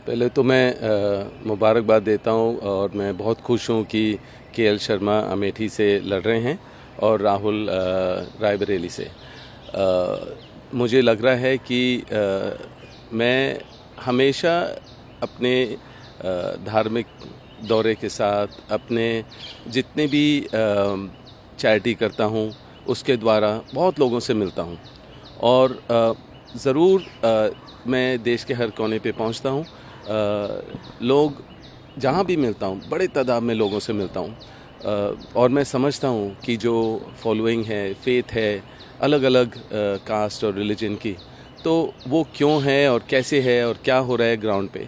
पहले तो मैं मुबारकबाद देता हूँ और मैं बहुत खुश हूँ कि केएल शर्मा अमेठी से लड़ रहे हैं और राहुल रायबरेली से। मुझे लग रहा है कि मैं हमेशा अपने धार्मिक दौरे के साथ अपने जितने भी चैरिटी करता हूँ उसके द्वारा बहुत लोगों से मिलता हूँ और ज़रूर मैं देश के हर कोने पे पहुँचता हूँ। लोग जहाँ भी मिलता हूँ बड़े तादाद में लोगों से मिलता हूँ और मैं समझता हूँ कि जो फॉलोइंग है, फेथ है, अलग अलग कास्ट और रिलीजन की, तो वो क्यों है और कैसे है और क्या हो रहा है ग्राउंड पे,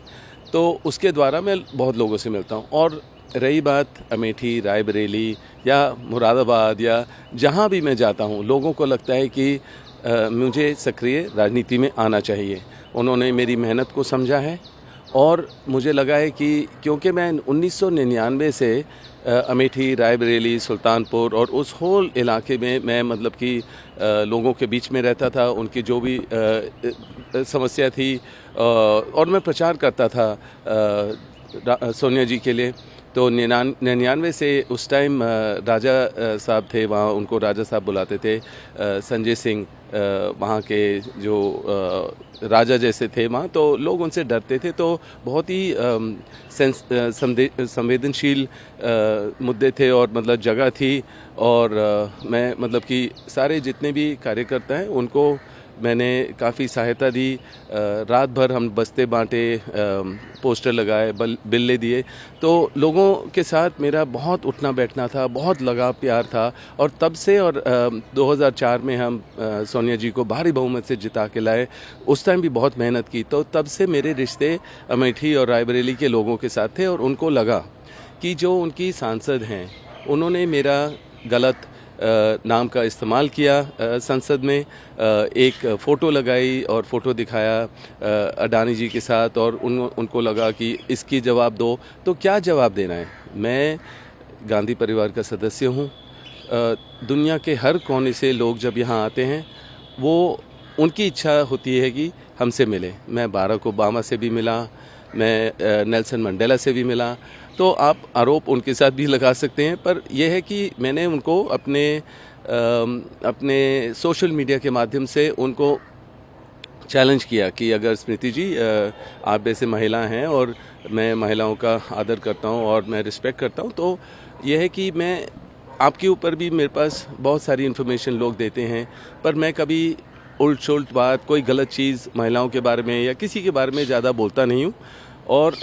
तो उसके द्वारा मैं बहुत लोगों से मिलता हूँ। और रही बात अमेठी, रायबरेली या मुरादाबाद या जहाँ भी मैं जाता हूँ, लोगों को लगता है कि मुझे सक्रिय राजनीति में आना चाहिए। उन्होंने मेरी मेहनत को समझा है और मुझे लगा है कि क्योंकि मैं 1999 से अमेठी, रायबरेली, सुल्तानपुर और उस होल इलाके में मैं मतलब कि लोगों के बीच में रहता था, उनकी जो भी समस्या थी और मैं प्रचार करता था सोनिया जी के लिए। तो 99 से उस टाइम राजा साहब थे वहाँ, उनको राजा साहब बुलाते थे, संजय सिंह वहाँ के जो राजा जैसे थे वहाँ, तो लोग उनसे डरते थे। तो बहुत ही संवेदनशील मुद्दे थे और मतलब जगह थी और मैं मतलब कि सारे जितने भी कार्यकर्ता हैं उनको मैंने काफ़ी सहायता दी। रात भर हम बस्ते बांटे, पोस्टर लगाए, बिल्ले दिए। तो लोगों के साथ मेरा बहुत उठना बैठना था, बहुत लगाव प्यार था और तब से और 2004 में हम सोनिया जी को भारी बहुमत से जिता के लाए। उस टाइम भी बहुत मेहनत की। तो तब से मेरे रिश्ते अमेठी और रायबरेली के लोगों के साथ थे और उनको लगा कि जो उनकी सांसद हैं उन्होंने मेरा गलत नाम का इस्तेमाल किया संसद में, एक फ़ोटो लगाई और फ़ोटो दिखाया अडानी जी के साथ और उनको लगा कि इसकी जवाब दो। तो क्या जवाब देना है? मैं गांधी परिवार का सदस्य हूँ। दुनिया के हर कोने से लोग जब यहाँ आते हैं वो उनकी इच्छा होती है कि हमसे मिले। मैं बाराक ओबामा से भी मिला, मैं नेल्सन मंडेला से भी मिला। तो आप आरोप उनके साथ भी लगा सकते हैं, पर यह है कि मैंने उनको अपने सोशल मीडिया के माध्यम से उनको चैलेंज किया कि अगर स्मृति जी आप जैसे महिला हैं और मैं महिलाओं का आदर करता हूं और मैं रिस्पेक्ट करता हूं, तो यह है कि मैं आपके ऊपर भी मेरे पास बहुत सारी इन्फॉर्मेशन लोग देते हैं, पर मैं कभी उल्ट सुल्ट बात, कोई गलत चीज़ महिलाओं के बारे में या किसी के बारे में ज़्यादा बोलता नहीं हूँ। और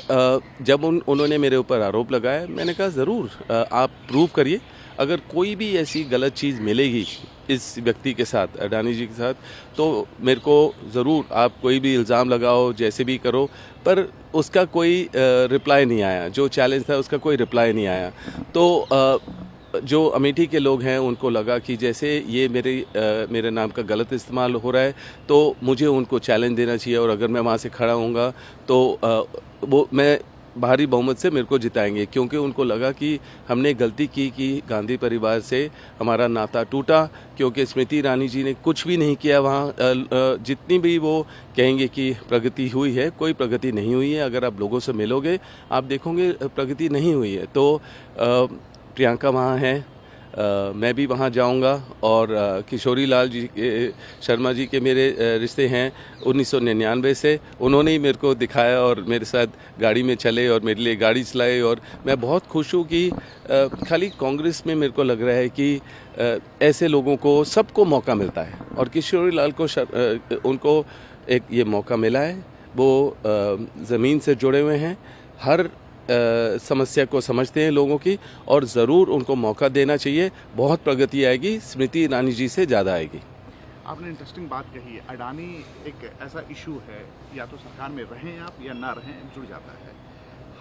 जब उन्होंने मेरे ऊपर आरोप लगाया, मैंने कहा ज़रूर आप प्रूव करिए। अगर कोई भी ऐसी गलत चीज़ मिलेगी इस व्यक्ति के साथ, अडानी जी के साथ, तो मेरे को ज़रूर आप कोई भी इल्ज़ाम लगाओ, जैसे भी करो। पर उसका कोई रिप्लाई नहीं आया। जो चैलेंज था उसका कोई रिप्लाई नहीं आया। तो जो अमेठी के लोग हैं उनको लगा कि जैसे ये मेरे नाम का गलत इस्तेमाल हो रहा है, तो मुझे उनको चैलेंज देना चाहिए और अगर मैं वहाँ से खड़ा होऊंगा तो वो मैं भारी बहुमत से मेरे को जिताएंगे, क्योंकि उनको लगा कि हमने गलती की कि गांधी परिवार से हमारा नाता टूटा, क्योंकि स्मृति ईरानी जी ने कुछ भी नहीं किया वहाँ। जितनी भी वो कहेंगे कि प्रगति हुई है, कोई प्रगति नहीं हुई है। अगर आप लोगों से मिलोगे आप देखोगे प्रगति नहीं हुई है। तो प्रियंका वहाँ है, मैं भी वहाँ जाऊँगा और किशोरी लाल जी शर्मा जी के मेरे रिश्ते हैं 1999 से। उन्होंने ही मेरे को दिखाया और मेरे साथ गाड़ी में चले और मेरे लिए गाड़ी चलाए और मैं बहुत खुश हूँ कि खाली कांग्रेस में मेरे को लग रहा है कि ऐसे लोगों को सबको मौका मिलता है और किशोरी लाल को उनको एक ये मौका मिला है। वो ज़मीन से जुड़े हुए हैं, हर समस्या को समझते हैं लोगों की, और ज़रूर उनको मौका देना चाहिए। बहुत प्रगति आएगी, स्मृति ईरानी जी से ज़्यादा आएगी। आपने इंटरेस्टिंग बात कही है। अडानी एक ऐसा इशू है, या तो सरकार में रहें आप या ना रहें, जुड़ जाता है।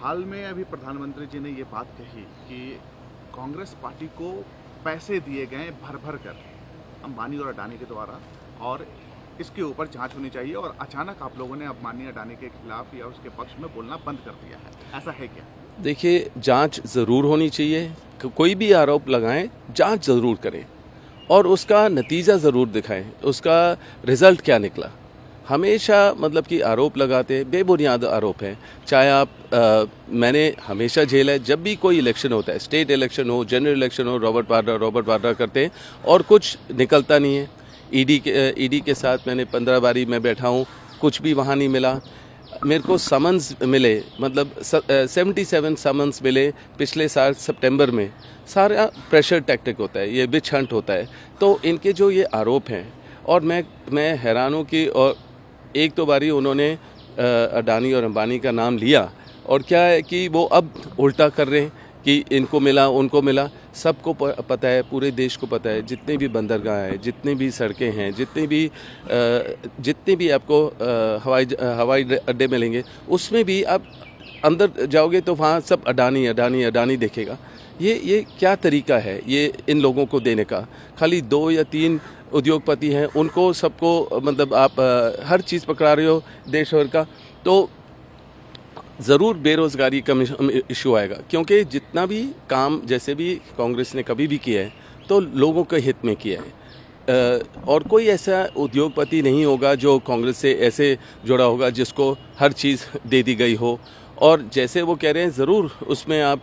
हाल में अभी प्रधानमंत्री जी ने ये बात कही कि कांग्रेस पार्टी को पैसे दिए गए भर भर कर अंबानी और अडानी के द्वारा, और इसके ऊपर जांच होनी चाहिए, और अचानक आप लोगों ने अंबानी अडानी के खिलाफ या उसके पक्ष में बोलना बंद कर दिया है। ऐसा है क्या? देखिए, जांच ज़रूर होनी चाहिए। कोई भी आरोप लगाएं, जांच ज़रूर करें और उसका नतीजा ज़रूर दिखाएं, उसका रिज़ल्ट क्या निकला। हमेशा मतलब कि आरोप लगाते हैं, बेबुनियाद आरोप हैं। चाहे आप मैंने हमेशा झेला है, जब भी कोई इलेक्शन होता है, स्टेट इलेक्शन हो, जनरल इलेक्शन हो, रॉबर्ट वाड्रा करते हैं और कुछ निकलता नहीं है। ईडी के साथ मैंने 15 बारी मैं बैठा हूँ, कुछ भी वहाँ नहीं मिला। मेरे को समन्स मिले, मतलब 77 समन्स मिले पिछले साल सितंबर में। सारा प्रेशर टैक्टिक होता है, ये विच हंट होता है। तो इनके जो ये आरोप हैं, और मैं हैरान हूँ कि और एक तो बारी उन्होंने अडानी और अंबानी का नाम लिया, और क्या है कि वो अब उल्टा कर रहे हैं कि इनको मिला उनको मिला। सबको पता है, पूरे देश को पता है, जितने भी बंदरगाह हैं, जितनी भी सड़कें हैं, जितने भी आपको हवाई अड्डे मिलेंगे, उसमें भी आप अंदर जाओगे तो वहाँ सब अडानी दिखेगा। ये क्या तरीका है ये इन लोगों को देने का? खाली 2 या 3 उद्योगपति हैं, उनको सबको मतलब आप हर चीज़ पकड़ा रहे हो देश भर का। तो ज़रूर बेरोज़गारी का इशू आएगा, क्योंकि जितना भी काम जैसे भी कांग्रेस ने कभी भी किया है तो लोगों के हित में किया है। और कोई ऐसा उद्योगपति नहीं होगा जो कांग्रेस से ऐसे जुड़ा होगा जिसको हर चीज़ दे दी गई हो। और जैसे वो कह रहे हैं, ज़रूर उसमें आप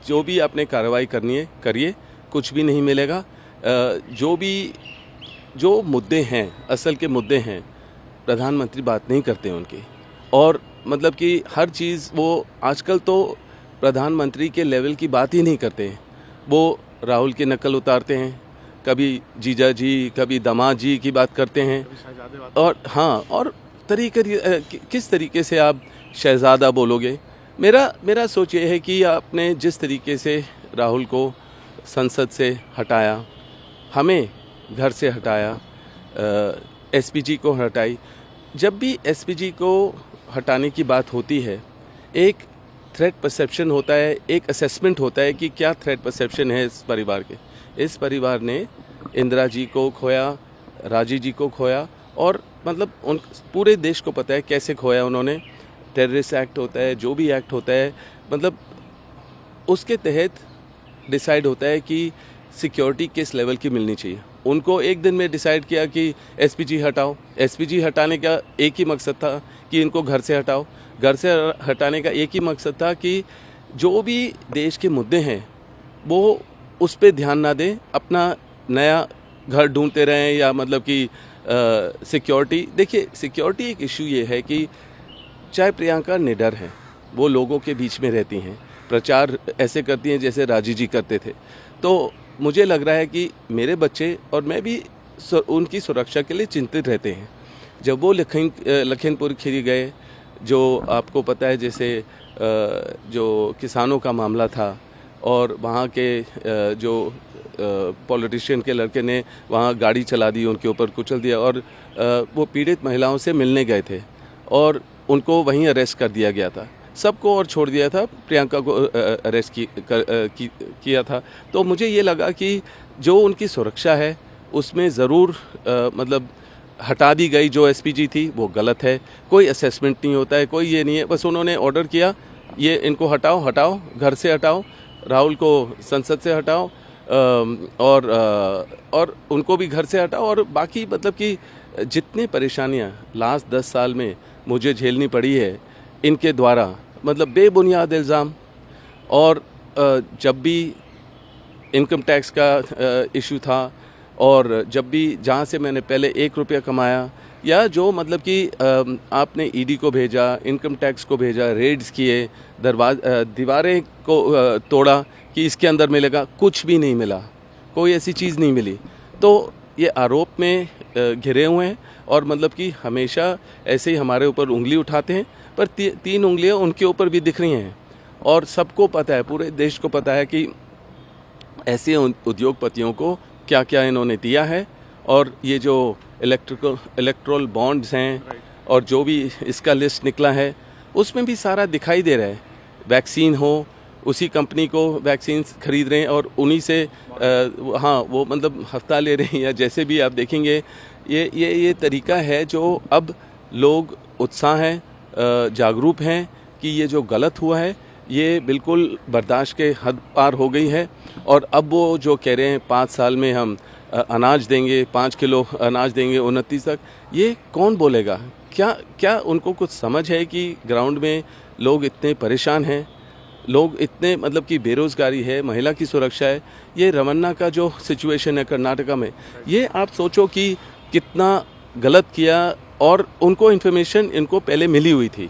जो भी आपने कार्रवाई करनी है करिए, कुछ भी नहीं मिलेगा। जो मुद्दे हैं, असल के मुद्दे हैं, प्रधानमंत्री बात नहीं करते उनकी। और मतलब कि हर चीज़ वो आजकल तो प्रधानमंत्री के लेवल की बात ही नहीं करते हैं। वो राहुल की नकल उतारते हैं, कभी जीजा जी, कभी दामाद जी की बात करते हैं। और हाँ, और किस तरीके से आप शहजादा बोलोगे? मेरा सोच ये है कि आपने जिस तरीके से राहुल को संसद से हटाया, हमें घर से हटाया, एसपीजी को हटाई। जब भी एसपीजी को हटाने की बात होती है, एक थ्रेट परसेप्शन होता है, एक असेसमेंट होता है कि क्या थ्रेट परसेप्शन है इस परिवार के। इस परिवार ने इंदिरा जी को खोया, राजीव जी को खोया, और मतलब उन पूरे देश को पता है कैसे खोया उन्होंने। टेररिस्ट एक्ट होता है, जो भी एक्ट होता है, मतलब उसके तहत डिसाइड होता है कि सिक्योरिटी किस लेवल की मिलनी चाहिए। उनको एक दिन में डिसाइड किया कि एसपीजी हटाओ। एसपीजी हटाने का एक ही मकसद था कि इनको घर से हटाओ। घर से हटाने का एक ही मकसद था कि जो भी देश के मुद्दे हैं वो उस पर ध्यान ना दें, अपना नया घर ढूंढते रहें, या मतलब कि सिक्योरिटी। देखिए, सिक्योरिटी एक इशू ये है कि चाहे प्रियंका निडर हैं, वो लोगों के बीच में रहती हैं, प्रचार ऐसे करती हैं जैसे राजीव जी करते थे। तो मुझे लग रहा है कि मेरे बच्चे और मैं भी उनकी सुरक्षा के लिए चिंतित रहते हैं। जब वो लखीमपुर खीरी गए, जो आपको पता है, जैसे जो किसानों का मामला था, और वहाँ के जो पॉलिटिशियन के लड़के ने वहाँ गाड़ी चला दी, उनके ऊपर कुचल दिया, और वो पीड़ित महिलाओं से मिलने गए थे और उनको वहीं अरेस्ट कर दिया गया था। सबको और छोड़ दिया था, प्रियंका को अरेस्ट किया था। तो मुझे ये लगा कि जो उनकी सुरक्षा है उसमें ज़रूर मतलब हटा दी गई जो एसपीजी थी वो गलत है। कोई असेसमेंट नहीं होता है, कोई ये नहीं है, बस उन्होंने ऑर्डर किया ये इनको हटाओ, घर से हटाओ, राहुल को संसद से हटाओ, और उनको भी घर से हटाओ। और बाकी मतलब कि जितनी परेशानियां लास्ट 10 साल में मुझे झेलनी पड़ी है इनके द्वारा, मतलब बेबुनियाद इल्ज़ाम। और जब भी इनकम टैक्स का इशू था, और जब भी जहाँ से मैंने पहले 1 रुपया कमाया, या जो मतलब कि आपने ईडी को भेजा, इनकम टैक्स को भेजा, रेड्स किए, दीवारें को तोड़ा कि इसके अंदर मिलेगा, कुछ भी नहीं मिला, कोई ऐसी चीज़ नहीं मिली। तो ये आरोप में घिरे हुए हैं, और मतलब कि हमेशा ऐसे ही हमारे ऊपर उंगली उठाते हैं, पर 3 उंगलियां उनके ऊपर भी दिख रही हैं। और सबको पता है, पूरे देश को पता है कि ऐसे उद्योगपतियों को क्या क्या इन्होंने दिया है। और ये जो इलेक्ट्रोल बॉन्ड्स हैं, और जो भी इसका लिस्ट निकला है, उसमें भी सारा दिखाई दे रहा है। वैक्सीन हो, उसी कंपनी को वैक्सीन खरीद रहे हैं, और उन्हीं से हाँ, वो मतलब हफ्ता ले रहे हैं, या जैसे भी आप देखेंगे ये तरीका है जो अब लोग उत्साह हैं, जागरूक हैं कि ये जो गलत हुआ है ये बिल्कुल बर्दाश्त के हद पार हो गई है। और अब वो जो कह रहे हैं 5 साल में हम अनाज देंगे, 5 किलो अनाज देंगे 29 तक, ये कौन बोलेगा? क्या उनको कुछ समझ है कि ग्राउंड में लोग इतने परेशान हैं, लोग इतने मतलब कि बेरोज़गारी है, महिला की सुरक्षा है। ये रमन्ना का जो सिचुएशन है कर्नाटका में, ये आप सोचो कि कितना गलत किया, और उनको इन्फॉर्मेशन इनको पहले मिली हुई थी।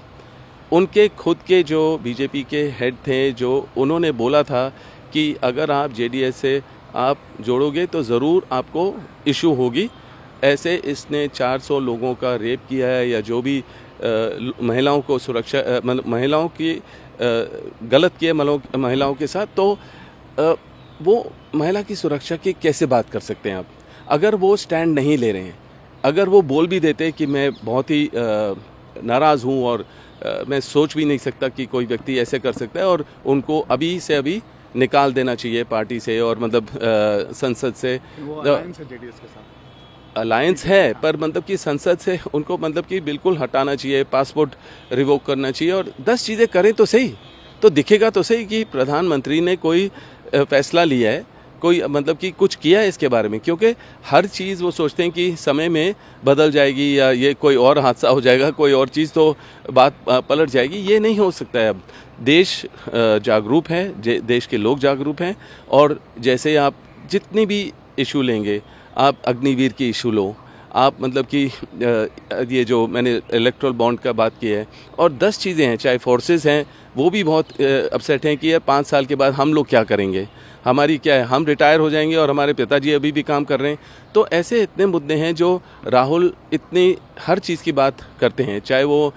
उनके खुद के जो बीजेपी के हेड थे, जो उन्होंने बोला था कि अगर आप जेडीएस से आप जोड़ोगे तो ज़रूर आपको इशू होगी। ऐसे इसने 400 लोगों का रेप किया है, या जो भी महिलाओं को सुरक्षा मतलब महिलाओं की गलत किया महिलाओं के साथ, तो वो महिला की सुरक्षा की कैसे बात कर सकते हैं आप? अगर वो स्टैंड नहीं ले रहे हैं, अगर वो बोल भी देते कि मैं बहुत ही नाराज़ हूँ और मैं सोच भी नहीं सकता कि कोई व्यक्ति ऐसे कर सकता है, और उनको अभी से अभी निकाल देना चाहिए पार्टी से, और मतलब संसद से। वो अलायंस है जेडीएस के साथ, अलायंस है, पर मतलब कि संसद से उनको मतलब कि बिल्कुल हटाना चाहिए, पासपोर्ट रिवोक करना चाहिए, और 10 चीज़ें करें तो सही, तो दिखेगा तो सही कि प्रधानमंत्री ने कोई फैसला लिया है, कोई मतलब कि कुछ किया है इसके बारे में। क्योंकि हर चीज़ वो सोचते हैं कि समय में बदल जाएगी, या ये कोई और हादसा हो जाएगा, कोई और चीज़ तो बात पलट जाएगी। ये नहीं हो सकता है। अब देश जागरूक है, देश के लोग जागरूक हैं, और जैसे आप जितनी भी इशू लेंगे, आप अग्निवीर की इशू लो, आप मतलब कि ये जो मैंने इलेक्ट्रल बॉन्ड का बात की है, और 10 चीज़ें हैं, चाहे फोर्सेस हैं, वो भी बहुत अपसेट हैं कि यार 5 साल के बाद हम लोग क्या करेंगे, हमारी क्या है, हम रिटायर हो जाएंगे और हमारे पिताजी अभी भी काम कर रहे हैं। तो ऐसे इतने मुद्दे हैं जो राहुल इतनी हर चीज़ की बात करते हैं, चाहे वो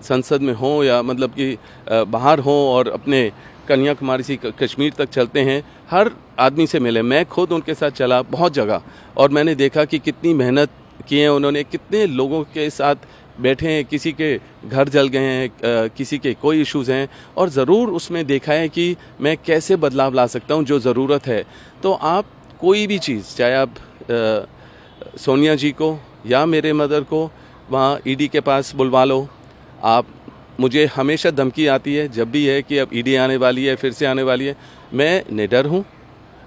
संसद में हो या मतलब कि बाहर हो, और अपने कन्याकुमारी से कश्मीर तक चलते हैं, हर आदमी से मिले। मैं खुद उनके साथ चला बहुत जगह, और मैंने देखा कि कितनी मेहनत की है उन्होंने, कितने लोगों के साथ बैठे हैं, किसी के घर जल गए हैं, किसी के कोई इश्यूज़ हैं, और ज़रूर उसमें देखा है कि मैं कैसे बदलाव ला सकता हूं जो ज़रूरत है। तो आप कोई भी चीज़, चाहे आप सोनिया जी को या मेरे मदर को वहाँ ईडी के पास बुलवा लो। आप मुझे हमेशा धमकी आती है जब भी है कि अब ईडी आने वाली है, फिर से आने वाली है। मैं निडर हूँ,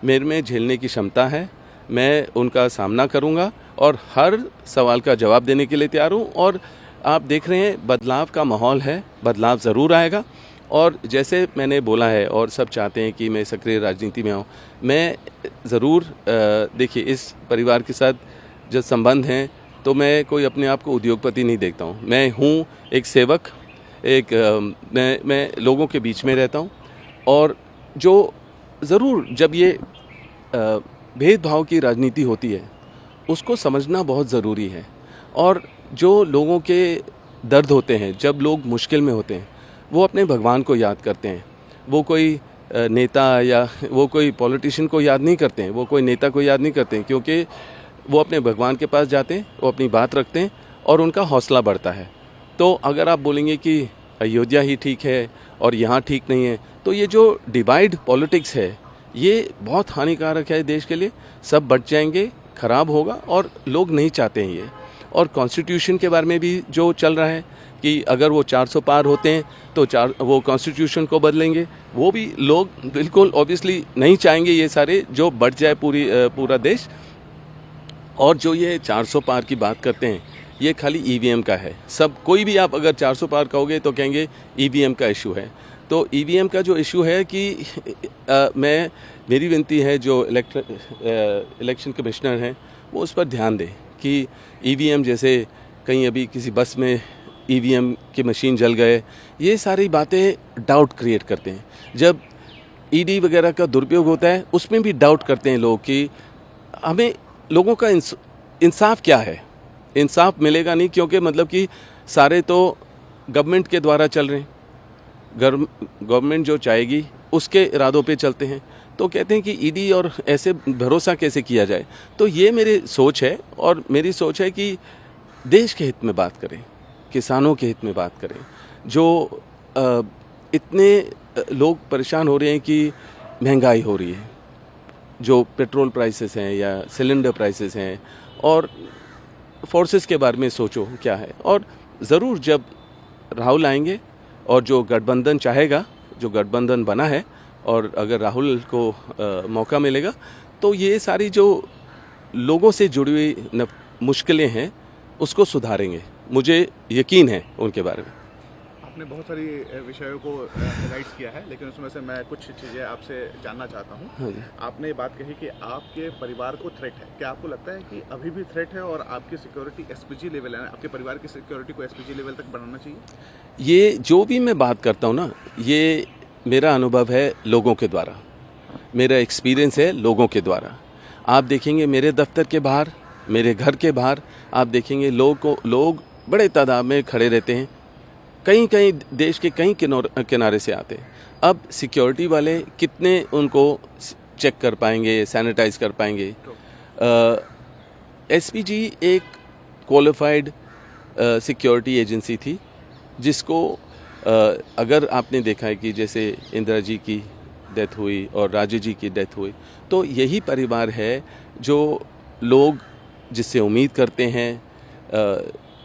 मेरे में झेलने की क्षमता है, मैं उनका सामना करूँगा और हर सवाल का जवाब देने के लिए तैयार हूँ। और आप देख रहे हैं बदलाव का माहौल है, बदलाव ज़रूर आएगा। और जैसे मैंने बोला है, और सब चाहते हैं कि मैं सक्रिय राजनीति में आऊँ, मैं ज़रूर देखिए इस परिवार के साथ जब संबंध हैं तो मैं कोई अपने आप को उद्योगपति नहीं देखता हूँ। मैं हूँ एक सेवक, मैं लोगों के बीच में रहता हूँ। और जो ज़रूर जब ये भेदभाव की राजनीति होती है उसको समझना बहुत ज़रूरी है। और जो लोगों के दर्द होते हैं, जब लोग मुश्किल में होते हैं, वो अपने भगवान को याद करते हैं। वो कोई नेता या वो कोई पॉलिटिशियन को याद नहीं करते हैं, वो कोई नेता को याद नहीं करते हैं, क्योंकि वो अपने भगवान के पास जाते हैं, वो अपनी बात रखते हैं और उनका हौसला बढ़ता है। तो अगर आप बोलेंगे कि अयोध्या ही ठीक है और यहाँ ठीक नहीं है, तो ये जो डिवाइड पॉलिटिक्स है ये बहुत हानिकारक है देश के लिए। सब बट जाएंगे, ख़राब होगा, और लोग नहीं चाहते हैं ये। और कॉन्स्टिट्यूशन के बारे में भी जो चल रहा है कि अगर वो 400 पार होते हैं तो वो कॉन्स्टिट्यूशन को बदलेंगे, वो भी लोग बिल्कुल ऑब्वियसली नहीं चाहेंगे ये सारे, जो बढ़ जाए पूरा देश। और जो ये 400 पार की बात करते हैं ये खाली ईवीएम का है। सब कोई भी आप अगर 400 पार कहोगे तो कहेंगे ईवीएम का इशू है। तो ईवीएम का जो इशू है कि मेरी विनती है जो इलेक्शन कमिश्नर हैं वो उस पर ध्यान दें कि ईवीएम जैसे कहीं अभी किसी बस में ईवीएम की मशीन जल गए, ये सारी बातें डाउट क्रिएट करते हैं। जब ईडी वगैरह का दुरुपयोग होता है उसमें भी डाउट करते हैं लोग कि हमें लोगों का इंसाफ क्या है। इंसाफ मिलेगा नहीं, क्योंकि मतलब कि सारे तो गवर्नमेंट के द्वारा चल रहे हैं, गवर्नमेंट जो चाहेगी उसके इरादों पे चलते हैं। तो कहते हैं कि ईडी और ऐसे भरोसा कैसे किया जाए। तो ये मेरी सोच है, और मेरी सोच है कि देश के हित में बात करें, किसानों के हित में बात करें। जो इतने लोग परेशान हो रहे हैं कि महंगाई हो रही है, जो पेट्रोल प्राइसेस हैं या सिलेंडर प्राइसेस हैं, और फोर्सेस के बारे में सोचो क्या है। और ज़रूर जब राहुल आएंगे और जो गठबंधन चाहेगा, जो गठबंधन बना है, और अगर राहुल को मौका मिलेगा तो ये सारी जो लोगों से जुड़ी हुई मुश्किलें हैं उसको सुधारेंगे, मुझे यकीन है उनके बारे में। आपने बहुत सारी विषयों को हाइलाइट किया है, लेकिन उसमें से मैं कुछ चीज़ें आपसे जानना चाहता हूँ। हाँ जी। आपने ये बात कही कि आपके परिवार को थ्रेट है, क्या आपको लगता है कि अभी भी थ्रेट है और आपकी सिक्योरिटी एसपीजी लेवल है, आपके परिवार की सिक्योरिटी को एसपीजी लेवल तक बढ़ाना चाहिए? ये जो भी मैं बात करता हूँ ना, ये मेरा अनुभव है लोगों के द्वारा, मेरा एक्सपीरियंस है लोगों के द्वारा। आप देखेंगे मेरे दफ्तर के बाहर, मेरे घर के बाहर आप देखेंगे लोग बड़े तादाद में खड़े रहते हैं, कहीं देश के कई किनारे से आते हैं। अब सिक्योरिटी वाले कितने उनको चेक कर पाएंगे, सैनिटाइज कर पाएंगे? एसपीजी एक क्वालिफाइड सिक्योरिटी एजेंसी थी, जिसको अगर आपने देखा है कि जैसे इंदिरा जी की डेथ हुई और राजीव जी की डेथ हुई, तो यही परिवार है जो लोग जिससे उम्मीद करते हैं,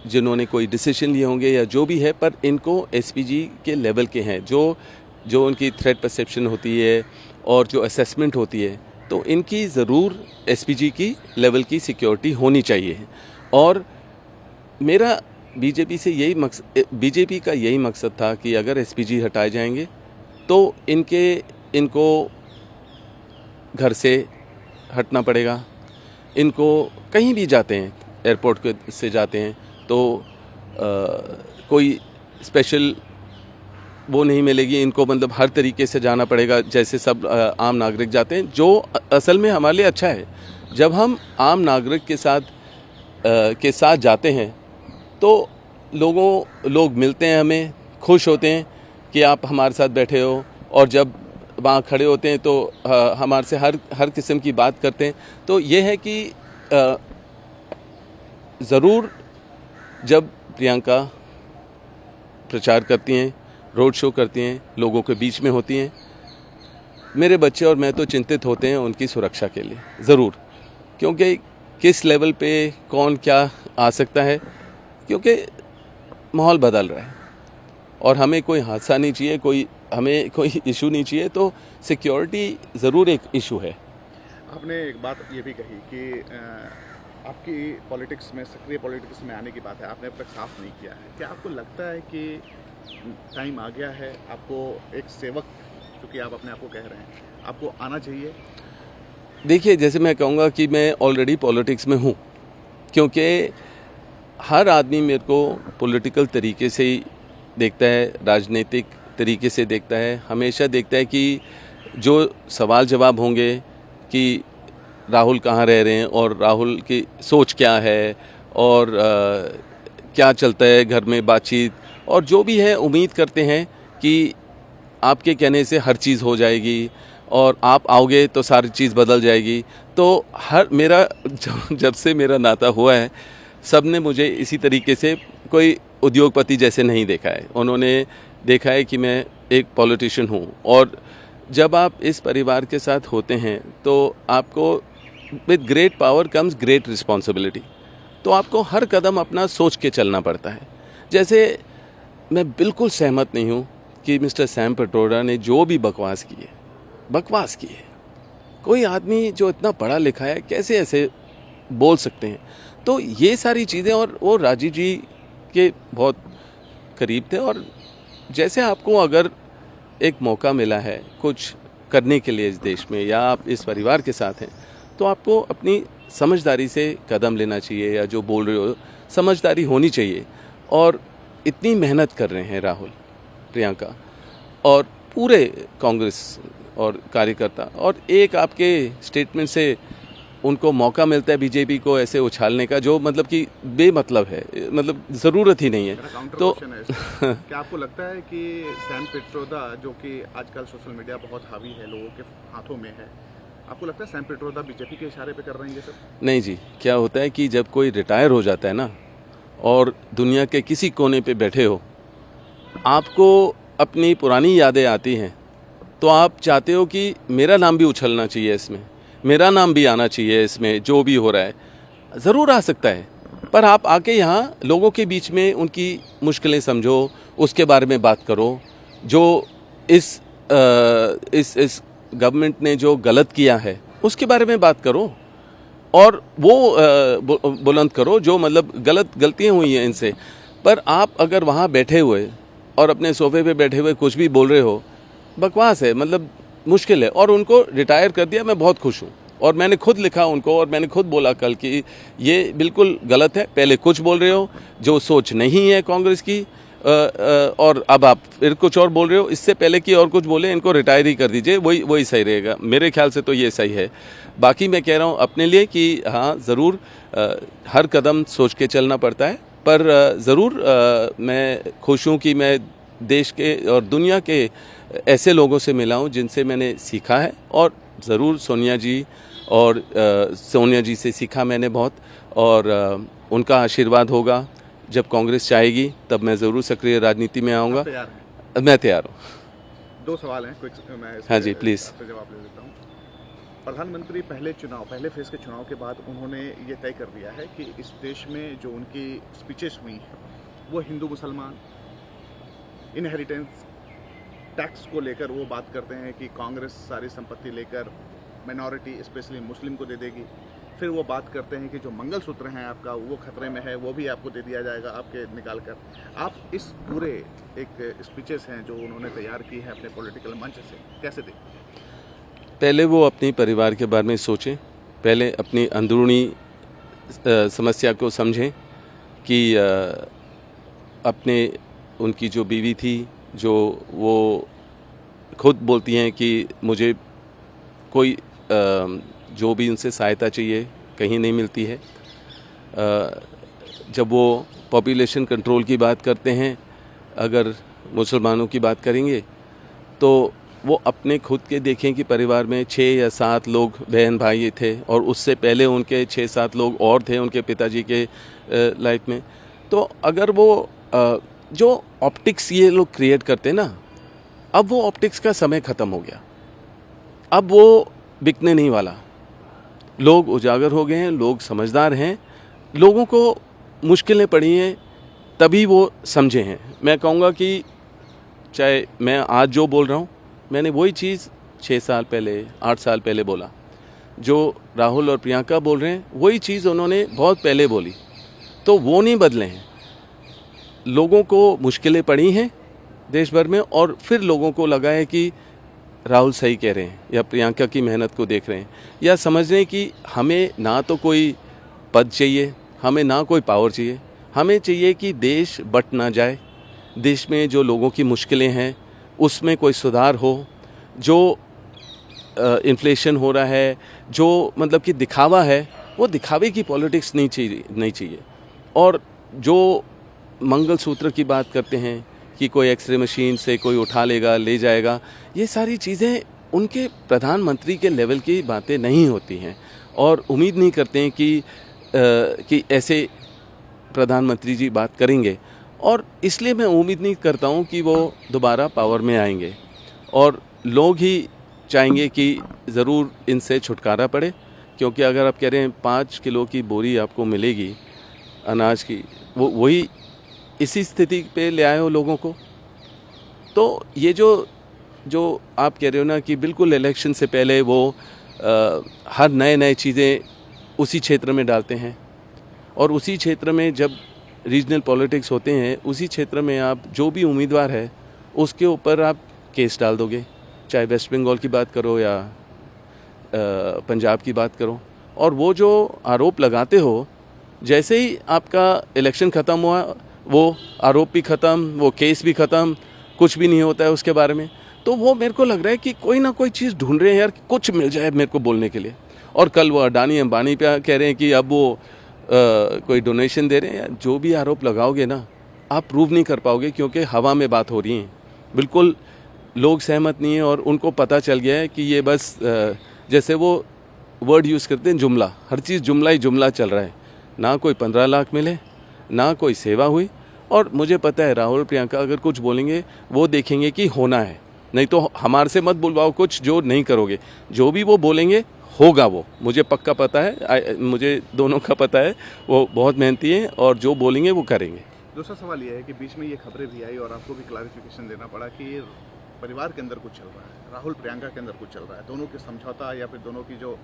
जिन्होंने कोई डिसीजन लिए होंगे या जो भी है, पर इनको एसपीजी के लेवल के हैं, जो उनकी थ्रेट परसेप्शन होती है और जो असेसमेंट होती है, तो इनकी ज़रूर एसपीजी की लेवल की सिक्योरिटी होनी चाहिए। और मेरा बीजेपी का यही मकसद था कि अगर एसपीजी हटाए जाएंगे तो इनको घर से हटना पड़ेगा। इनको कहीं भी जाते हैं, एयरपोर्ट से जाते हैं तो कोई स्पेशल वो नहीं मिलेगी इनको, मतलब हर तरीके से जाना पड़ेगा जैसे सब आम नागरिक जाते हैं, जो असल में हमारे लिए अच्छा है। जब हम आम नागरिक के साथ जाते हैं तो लोग मिलते हैं, हमें खुश होते हैं कि आप हमारे साथ बैठे हो, और जब वहाँ खड़े होते हैं तो हमारे से हर किस्म की बात करते हैं। तो ये है कि ज़रूर जब प्रियंका प्रचार करती हैं, रोड शो करती हैं, लोगों के बीच में होती हैं, मेरे बच्चे और मैं तो चिंतित होते हैं उनकी सुरक्षा के लिए ज़रूर, क्योंकि किस लेवल पे कौन क्या आ सकता है, क्योंकि माहौल बदल रहा है और हमें कोई हादसा नहीं चाहिए, हमें कोई इशू नहीं चाहिए, तो सिक्योरिटी ज़रूर एक इशू है। आपने एक बात ये भी कही कि आपकी पॉलिटिक्स में, सक्रिय पॉलिटिक्स में आने की बात है, आपने अब तक साफ नहीं किया है। क्या आपको लगता है कि टाइम आ गया है, आपको एक सेवक, चूँकि आप अपने आप को कह रहे हैं, आपको आना चाहिए? देखिए, जैसे मैं कहूँगा कि मैं ऑलरेडी पॉलिटिक्स में हूँ, क्योंकि हर आदमी मेरे को पॉलिटिकल तरीके से ही देखता है, राजनीतिक तरीके से देखता है, हमेशा देखता है कि जो सवाल जवाब होंगे कि राहुल कहाँ रह रहे हैं और राहुल की सोच क्या है और क्या चलता है घर में बातचीत, और जो भी है उम्मीद करते हैं कि आपके कहने से हर चीज़ हो जाएगी और आप आओगे तो सारी चीज़ बदल जाएगी। तो जब से मेरा नाता हुआ है, सब ने मुझे इसी तरीके से, कोई उद्योगपति जैसे नहीं देखा है, उन्होंने देखा है कि मैं एक पॉलिटिशियन हूँ। और जब आप इस परिवार के साथ होते हैं तो आपको with great power comes great responsibility, तो आपको हर कदम अपना सोच के चलना पड़ता है। जैसे मैं बिल्कुल सहमत नहीं हूँ कि मिस्टर सैम पिट्रोडा ने जो भी बकवास की है। कोई आदमी जो इतना पढ़ा लिखा है कैसे ऐसे बोल सकते हैं? तो ये सारी चीज़ें, और वो राजीव जी के बहुत करीब थे, और जैसे आपको अगर एक मौका मिला है कुछ करने के लिए इस देश में, या आप इस परिवार के साथ हैं, तो आपको अपनी समझदारी से कदम लेना चाहिए, या जो बोल रहे हो समझदारी होनी चाहिए। और इतनी मेहनत कर रहे हैं राहुल, प्रियंका और पूरे कांग्रेस और कार्यकर्ता, और एक आपके स्टेटमेंट से उनको मौका मिलता है बीजेपी को ऐसे उछालने का, जो मतलब कि बेमतलब है, मतलब ज़रूरत ही नहीं है। तो क्या आपको लगता है कि सैम पिट्रोदा, जो कि आजकल सोशल मीडिया बहुत हावी है, लोगों के हाथों में है, आपको लगता है सैम पिट्रोदा बीजेपी के इशारे पे कर रहे हैं ये सब? नहीं जी, क्या होता है कि जब कोई रिटायर हो जाता है ना, और दुनिया के किसी कोने पे बैठे हो, आपको अपनी पुरानी यादें आती हैं, तो आप चाहते हो कि मेरा नाम भी उछलना चाहिए इसमें, मेरा नाम भी आना चाहिए इसमें, जो भी हो रहा है ज़रूर आ सकता है, पर आप आके यहाँ लोगों के बीच में उनकी मुश्किलें समझो, उसके बारे में बात करो, जो इस गवर्नमेंट ने जो गलत किया है उसके बारे में बात करो। और वो बुलंद करो जो मतलब गलतियाँ हुई हैं इनसे। पर आप अगर वहाँ बैठे हुए और अपने सोफे पे बैठे हुए कुछ भी बोल रहे हो, बकवास है, मतलब मुश्किल है। और उनको रिटायर कर दिया, मैं बहुत खुश हूँ। और मैंने खुद लिखा उनको और मैंने खुद बोला कल कि ये बिल्कुल गलत है, पहले कुछ बोल रहे हो जो सोच नहीं है कांग्रेस की, और अब आप फिर कुछ और बोल रहे हो, इससे पहले कि और कुछ बोले इनको रिटायर ही कर दीजिए, वही सही रहेगा। मेरे ख्याल से तो ये सही है। बाकी मैं कह रहा हूँ अपने लिए कि हाँ ज़रूर हर कदम सोच के चलना पड़ता है, पर ज़रूर मैं खुश हूँ कि मैं देश के और दुनिया के ऐसे लोगों से मिला हूँ जिनसे मैंने सीखा है। और ज़रूर सोनिया जी से सीखा मैंने बहुत, और उनका आशीर्वाद होगा। जब कांग्रेस चाहेगी तब मैं ज़रूर सक्रिय राजनीति में आऊँगा। मैं तैयार हूँ। 2 सवाल हैं, क्विक मैं हाँ जी, प्लीज़ जवाब दे देता हूँ। प्रधानमंत्री पहले फेज़ के चुनाव के बाद उन्होंने ये तय कर दिया है कि इस देश में जो उनकी स्पीचेस हुई हैं वो हिंदू मुसलमान, इनहेरिटेंस टैक्स को लेकर वो बात करते हैं कि कांग्रेस सारी संपत्ति लेकर माइनॉरिटी स्पेशली मुस्लिम को दे देगी। फिर वो बात करते हैं कि जो मंगलसूत्र हैं आपका वो खतरे में है, वो भी आपको दे दिया जाएगा आपके निकाल कर। आप इस पूरे एक स्पीचेस हैं जो उन्होंने तैयार की है अपने पॉलिटिकल मंच से, कैसे देखते हैं? पहले वो अपने परिवार के बारे में सोचें, पहले अपनी अंदरूनी समस्या को समझें कि अपने उनकी जो बीवी थी, जो वो खुद बोलती हैं कि मुझे कोई जो भी उनसे सहायता चाहिए कहीं नहीं मिलती है। जब वो पॉपुलेशन कंट्रोल की बात करते हैं, अगर मुसलमानों की बात करेंगे तो वो अपने खुद के देखें कि परिवार में 6 या 7 लोग बहन भाई थे, और उससे पहले उनके 6-7 लोग और थे उनके पिताजी के लाइफ में। तो अगर वो जो ऑप्टिक्स ये लोग क्रिएट करते ना, अब वो ऑप्टिक्स का समय ख़त्म हो गया, अब वो बिकने नहीं वाला। लोग उजागर हो गए हैं, लोग समझदार हैं, लोगों को मुश्किलें पड़ी हैं तभी वो समझे हैं। मैं कहूँगा कि चाहे मैं आज जो बोल रहा हूँ, मैंने वही चीज़ 6 साल पहले 8 साल पहले बोला। जो राहुल और प्रियंका बोल रहे हैं वही चीज़ उन्होंने बहुत पहले बोली, तो वो नहीं बदले हैं। लोगों को मुश्किलें पड़ी हैं देश भर में, और फिर लोगों को लगा है कि राहुल सही कह रहे हैं या प्रियंका की मेहनत को देख रहे हैं, या समझ रहे हैं कि हमें ना तो कोई पद चाहिए, हमें ना कोई पावर चाहिए, हमें चाहिए कि देश बट ना जाए, देश में जो लोगों की मुश्किलें हैं उसमें कोई सुधार हो। जो इन्फ्लेशन हो रहा है, जो मतलब कि दिखावा है, वो दिखावे की पॉलिटिक्स नहीं चाहिए। और जो मंगलसूत्र की बात करते हैं कि कोई एक्सरे मशीन से कोई उठा लेगा ले जाएगा, ये सारी चीज़ें उनके प्रधानमंत्री के लेवल की बातें नहीं होती हैं, और उम्मीद नहीं करते हैं कि ऐसे प्रधानमंत्री जी बात करेंगे। और इसलिए मैं उम्मीद नहीं करता हूँ कि वो दोबारा पावर में आएंगे, और लोग ही चाहेंगे कि ज़रूर इनसे छुटकारा पड़े। क्योंकि अगर आप कह रहे हैं 5 किलो की बोरी आपको मिलेगी अनाज की, वही इसी स्थिति पे ले आए हो लोगों को। तो ये जो आप कह रहे हो ना कि बिल्कुल इलेक्शन से पहले वो हर नए चीज़ें उसी क्षेत्र में डालते हैं, और उसी क्षेत्र में जब रीजनल पॉलिटिक्स होते हैं, उसी क्षेत्र में आप जो भी उम्मीदवार है उसके ऊपर आप केस डाल दोगे, चाहे वेस्ट बंगाल की बात करो या पंजाब की बात करो। और वो जो आरोप लगाते हो, जैसे ही आपका इलेक्शन ख़त्म हुआ वो आरोप भी ख़त्म, वो केस भी ख़त्म, कुछ भी नहीं होता है उसके बारे में। तो वो मेरे को लग रहा है कि कोई ना कोई चीज़ ढूंढ रहे हैं यार, कुछ मिल जाए मेरे को बोलने के लिए। और कल वो अडानी अंबानी पे कह रहे हैं कि अब वो कोई डोनेशन दे रहे हैं। यार जो भी आरोप लगाओगे ना, आप प्रूव नहीं कर पाओगे, क्योंकि हवा में बात हो रही है, बिल्कुल लोग सहमत नहीं हैं। और उनको पता चल गया है कि ये बस जैसे वो वर्ड यूज़ करते हैं जुमला, हर चीज़ जुमला ही जुमला चल रहा है। ना कोई 15 लाख मिले, ना कोई सेवा हुई। और मुझे पता है राहुल प्रियंका अगर कुछ बोलेंगे वो देखेंगे कि होना है, नहीं तो हमारे से मत बुलवाओ कुछ जो नहीं करोगे। जो भी वो बोलेंगे होगा, वो मुझे पक्का पता है, मुझे दोनों का पता है, वो बहुत मेहनती हैं और जो बोलेंगे वो करेंगे। दूसरा सवाल यह है कि बीच में ये खबरें भी आई और आपको भी क्लैरिफिकेशन देना पड़ा कि परिवार के अंदर कुछ चल रहा है, राहुल प्रियंका के अंदर कुछ चल रहा है, दोनों के समझौता या फिर दोनों की जो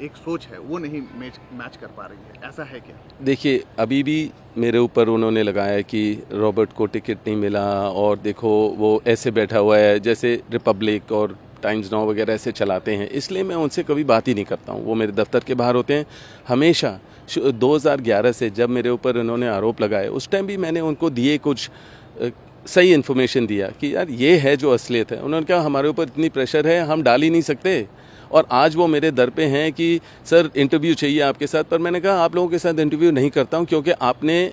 एक सोच है वो नहीं मैच कर पा रही है, ऐसा है क्या? देखिए, अभी भी मेरे ऊपर उन्होंने लगाया कि रॉबर्ट को टिकट नहीं मिला और देखो वो ऐसे बैठा हुआ है, जैसे रिपब्लिक और टाइम्स नाउ वगैरह ऐसे चलाते हैं, इसलिए मैं उनसे कभी बात ही नहीं करता हूँ। वो मेरे दफ्तर के बाहर होते हैं। हमेशा 2011 से जब मेरे ऊपर उन्होंने आरोप लगाए, उस टाइम भी मैंने उनको दिए कुछ सही इन्फॉर्मेशन दिया कि यार ये है जो असलियत है। उन्होंने कहा हमारे ऊपर इतनी प्रेशर है, हम डाल ही नहीं सकते। और आज वो मेरे दर पे हैं कि सर इंटरव्यू चाहिए आपके साथ, पर मैंने कहा आप लोगों के साथ इंटरव्यू नहीं करता हूँ, क्योंकि आपने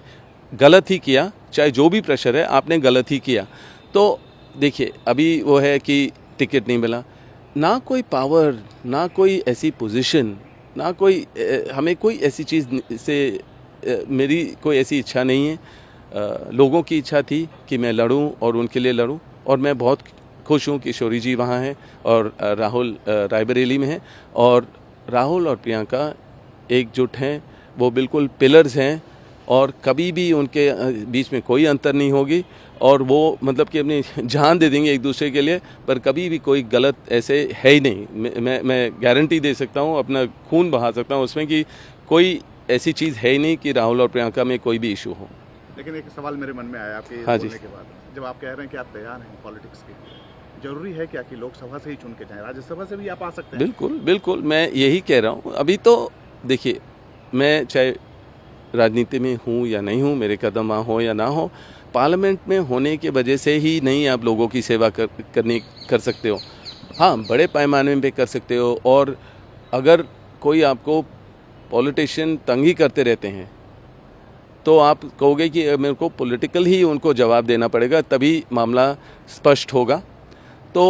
गलत ही किया, चाहे जो भी प्रेशर है आपने गलत ही किया। तो देखिए, अभी वो है कि टिकट नहीं मिला, ना कोई पावर, ना कोई ऐसी पोजीशन, ना कोई हमें कोई ऐसी चीज़ से मेरी कोई ऐसी इच्छा नहीं है। लोगों की इच्छा थी कि मैं लड़ूं और उनके लिए लड़ूं, और मैं बहुत खुश हूं कि शौरी जी वहाँ हैं और राहुल रायबरेली में हैं, और राहुल और प्रियंका एकजुट हैं, वो बिल्कुल पिलर्स हैं, और कभी भी उनके बीच में कोई अंतर नहीं होगी, और वो मतलब कि अपनी जान दे देंगे एक दूसरे के लिए, पर कभी भी कोई गलत ऐसे है ही नहीं। मैं गारंटी दे सकता हूँ, अपना खून बहा सकता हूँ उसमें कि कोई ऐसी चीज़ है ही नहीं कि राहुल और प्रियंका में कोई भी इशू हो। लेकिन एक सवाल मेरे मन में आया आपके हाँ बोलने के बाद, जब आप कह रहे हैं कि आप तैयार हैं पॉलिटिक्स के लिए, जरूरी है क्या कि लोकसभा से ही चुन के जाएं, राज्यसभा से भी आप आ सकते हैं? बिल्कुल बिल्कुल, मैं यही कह रहा हूँ। अभी तो देखिए, मैं चाहे राजनीति में हूँ या नहीं हूँ, मेरे कदम वहाँ हो या ना हो, पार्लियामेंट में होने के वजह से ही नहीं आप लोगों की सेवा कर सकते हो। हाँ, बड़े पैमाने पे कर सकते हो, और अगर कोई आपको पॉलिटिशियन तंग ही करते रहते हैं तो आप कहोगे कि मेरे को पॉलिटिकल ही उनको जवाब देना पड़ेगा, तभी मामला स्पष्ट होगा। तो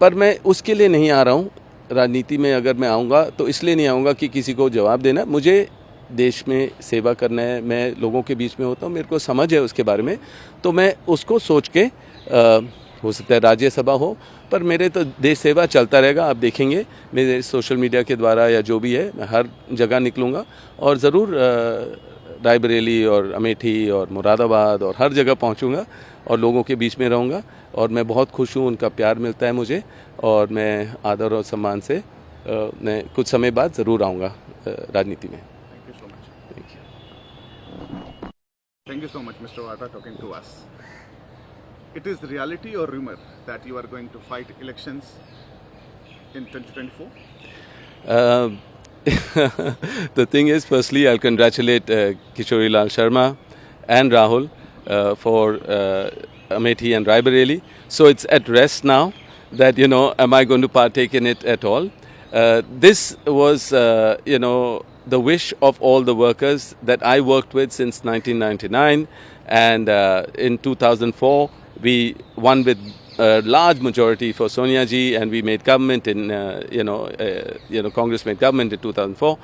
पर मैं उसके लिए नहीं आ रहा हूँ राजनीति में। अगर मैं आऊँगा तो इसलिए नहीं आऊँगा कि किसी को जवाब देना, मुझे देश में सेवा करना है। मैं लोगों के बीच में होता हूँ, मेरे को समझ है उसके बारे में, तो मैं उसको सोच के हो सकता है राज्यसभा हो, पर मेरे तो देश सेवा चलता रहेगा। आप देखेंगे मेरे सोशल मीडिया के द्वारा या जो भी है, मैं हर जगह निकलूँगा और ज़रूर रायबरेली और अमेठी और मुरादाबाद और हर जगह पहुँचूँगा और लोगों के बीच में रहूँगा। और मैं बहुत खुश हूँ, उनका प्यार मिलता है मुझे, और मैं आदर और सम्मान से मैं कुछ समय बाद ज़रूर आऊँगा राजनीति में। Thank you so much, Mr. Wada, talking to us. It is reality or rumor that you are going to fight elections in 2024? The thing is, firstly, I'll congratulate Kishori Lal Sharma and Rahul for Amethi and Raebareli. So it's at rest now that, am I going to partake in it at all? This was, the wish of all the workers that I worked with since 1999, and in 2004 we won with a large majority for Sonia ji, and we made government in Congress made government in 2004.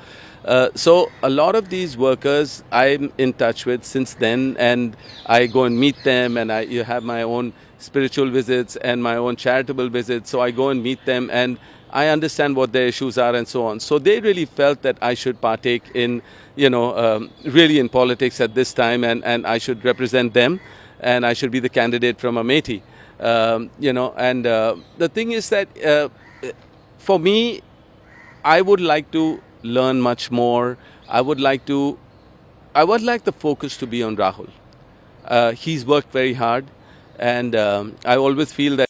So a lot of these workers I'm in touch with since then, and I go and meet them, and I have my own spiritual visits and my own charitable visits. So I go and meet them, and I understand what their issues are and so on. So they really felt that I should partake in, really in politics at this time, and I should represent them, and I should be the candidate from Amethi. The thing is that for me, I would like to learn much more. I would like the focus to be on Rahul. He's worked very hard, and I always feel that